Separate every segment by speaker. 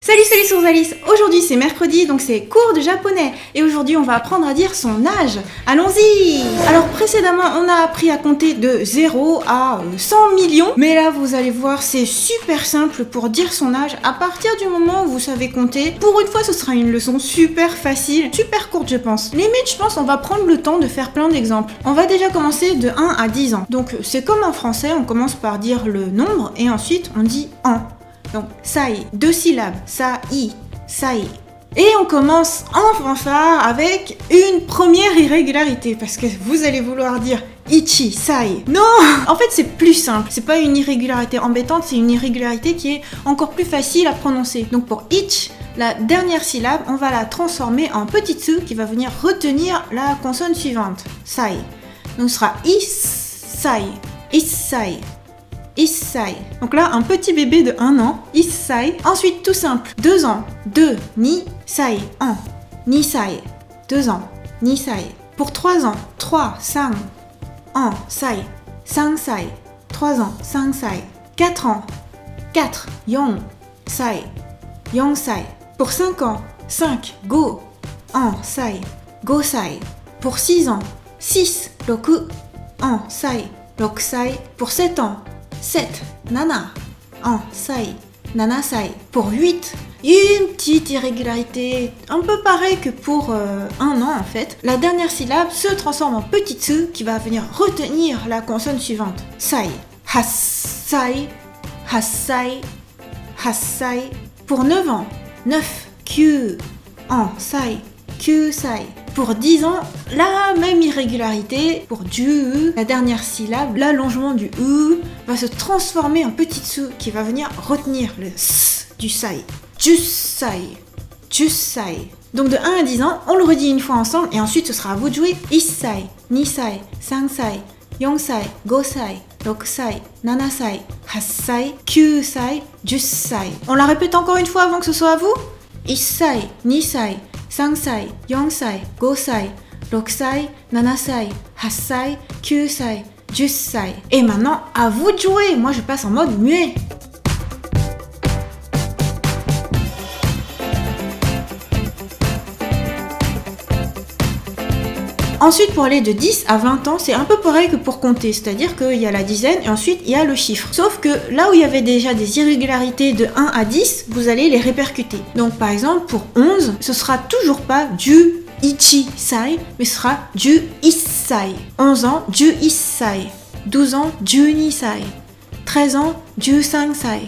Speaker 1: Salut Sourzalis. Aujourd'hui c'est mercredi donc c'est cours de japonais et aujourd'hui on va apprendre à dire son âge. Allons-y. Alors précédemment on a appris à compter de 0 à 100 millions mais là vous allez voir c'est super simple pour dire son âge à partir du moment où vous savez compter. Pour une fois ce sera une leçon super facile, super courte je pense. Limite je pense on va prendre le temps de faire plein d'exemples. On va déjà commencer de 1 à 10 ans. Donc c'est comme en français, on commence par dire le nombre et ensuite on dit an. Donc, sai, 2 syllabes, sai, sai. Et on commence en fanfare avec une première irrégularité, parce que vous allez vouloir dire ichi, sai. Non! En fait, c'est plus simple. C'est pas une irrégularité embêtante, c'est une irrégularité qui est encore plus facile à prononcer. Donc pour ich, la dernière syllabe, on va la transformer en petit tsu qui va venir retenir la consonne suivante, sai. Donc ce sera issai, issai. Issai. Donc là, un petit bébé de 1 an, issai. Ensuite, tout simple, 2 ans, 2, ni, sai, an, ni sai. 2 ans, ni sai. Pour 3 ans, 3, sang, an, sai, sang sai. 3 ans, sang sai. 4 ans, 4, yon, sai, yon sai. Pour 5 ans, 5, go, an, sai, go sai. Pour 6 ans, 6, roku, an, sai, rok sai. Pour 7 ans, 7, nana, an, sai, nana sai. Pour 8, une petite irrégularité, un peu pareil que pour 1 an en fait. La dernière syllabe se transforme en petit tsu qui va venir retenir la consonne suivante, sai, hassai, hassai, hassai. Pour 9 ans, 9, kyu, an, sai, kyu sai. Pour 10 ans, la même irrégularité. Pour du, la dernière syllabe, l'allongement du u va se transformer en petit tsu qui va venir retenir le s du sai. Jussai, jussai. Donc de 1 à 10 ans, on le redit une fois ensemble et ensuite ce sera à vous de jouer. Issai, nisai, sangsai, yonsai, gosai, rokusai, nanasai, hassai, kyusai, jussai. On la répète encore une fois avant que ce soit à vous. Issai, nisai, sangsai, yonsai, gosai, rokusai, nanasai, hassai, kyusai, jussai. Et maintenant, à vous de jouer. Moi, je passe en mode muet. Ensuite, pour aller de 10 à 20 ans, c'est un peu pareil que pour compter, c'est-à-dire qu'il y a la dizaine et ensuite il y a le chiffre. Sauf que là où il y avait déjà des irrégularités de 1 à 10, vous allez les répercuter. Donc par exemple, pour 11, ce sera toujours pas du ichi sai, mais ce sera du issai. 11 ans, du issai. 12 ans, du nisai. 13 ans, du sangsai,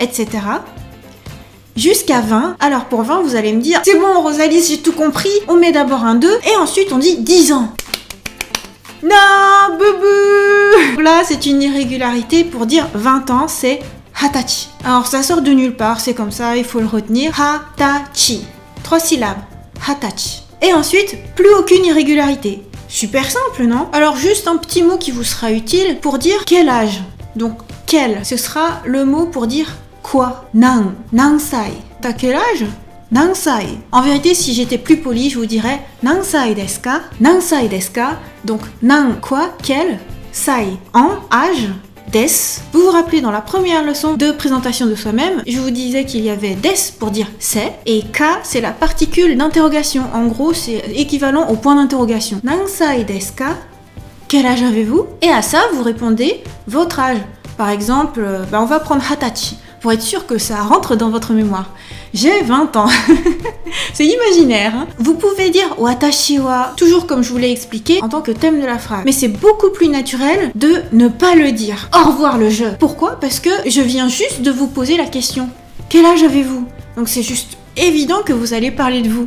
Speaker 1: etc. Jusqu'à 20. Alors pour 20, vous allez me dire, c'est bon Rosalie, j'ai tout compris. On met d'abord un 2 et ensuite on dit 10 ans. Non, boubou. Là, c'est une irrégularité pour dire 20 ans, c'est hatachi. Alors ça sort de nulle part, c'est comme ça, il faut le retenir. Hatachi. 3 syllabes. Hatachi. Et ensuite, plus aucune irrégularité. Super simple, non? Alors juste un petit mot qui vous sera utile pour dire quel âge. Donc quel, ce sera le mot pour dire quoi? Nan, nansai. T'as quel âge? Nansai. En vérité, si j'étais plus poli, je vous dirais nansai desu ka? Nansai desu ka? Donc nan quoi? Quel? Sai en âge. Des. Vous vous rappelez dans la première leçon de présentation de soi-même, je vous disais qu'il y avait des pour dire c'est et ka c'est la particule d'interrogation. En gros, c'est équivalent au point d'interrogation. Nansai desu ka? Quel âge avez-vous? Et à ça, vous répondez votre âge. Par exemple, on va prendre hatachi pour être sûr que ça rentre dans votre mémoire. J'ai 20 ans. C'est imaginaire, hein. Vous pouvez dire watashi wa, toujours comme je vous l'ai expliqué, en tant que thème de la phrase. Mais c'est beaucoup plus naturel de ne pas le dire. Au revoir le jeu. Pourquoi? Parce que je viens juste de vous poser la question. Quel âge avez-vous? Donc c'est juste évident que vous allez parler de vous.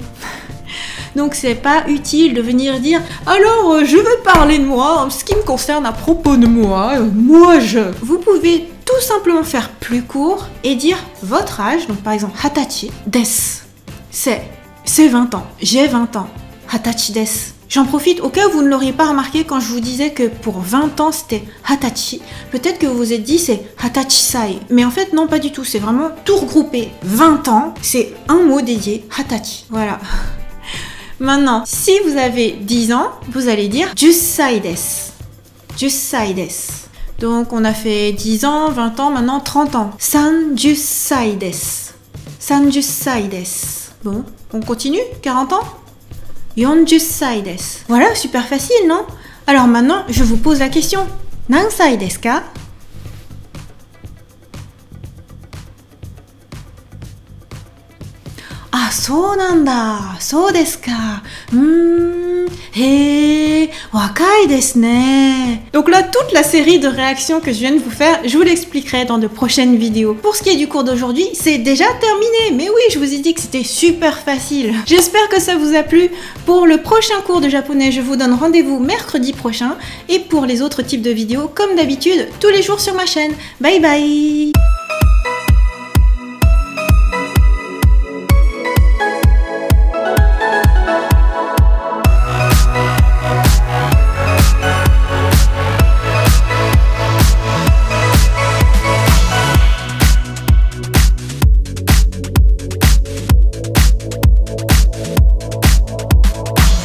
Speaker 1: Donc c'est pas utile de venir dire alors je vais parler de moi en ce qui me concerne à propos de moi, moi je. Vous pouvez tout simplement faire plus court et dire votre âge, donc par exemple hatachi desu. C'est 20 ans, j'ai 20 ans. Hatachi desu. J'en profite au cas où vous ne l'auriez pas remarqué quand je vous disais que pour 20 ans c'était hatachi. Peut-être que vous vous êtes dit c'est hatachi sai. Mais en fait non, pas du tout, c'est vraiment tout regroupé. 20 ans, c'est un mot dédié, hatachi. Voilà. Maintenant, si vous avez 10 ans, vous allez dire jussai desu. Jussai desu. Donc on a fait 10 ans, 20 ans, maintenant 30 ans. Sanjussai desu. 30歳です. Bon, on continue? 40 ans? 40歳です. Voilà, super facile, non? Alors maintenant, je vous pose la question. 何歳ですか? Ah, そうなんだ。そうですか。へえ、若いですね. Donc là, toute la série de réactions que je viens de vous faire, je vous l'expliquerai dans de prochaines vidéos. Pour ce qui est du cours d'aujourd'hui, c'est déjà terminé. Mais oui, je vous ai dit que c'était super facile. J'espère que ça vous a plu. Pour le prochain cours de japonais, je vous donne rendez-vous mercredi prochain. Et pour les autres types de vidéos, comme d'habitude, tous les jours sur ma chaîne. Bye bye!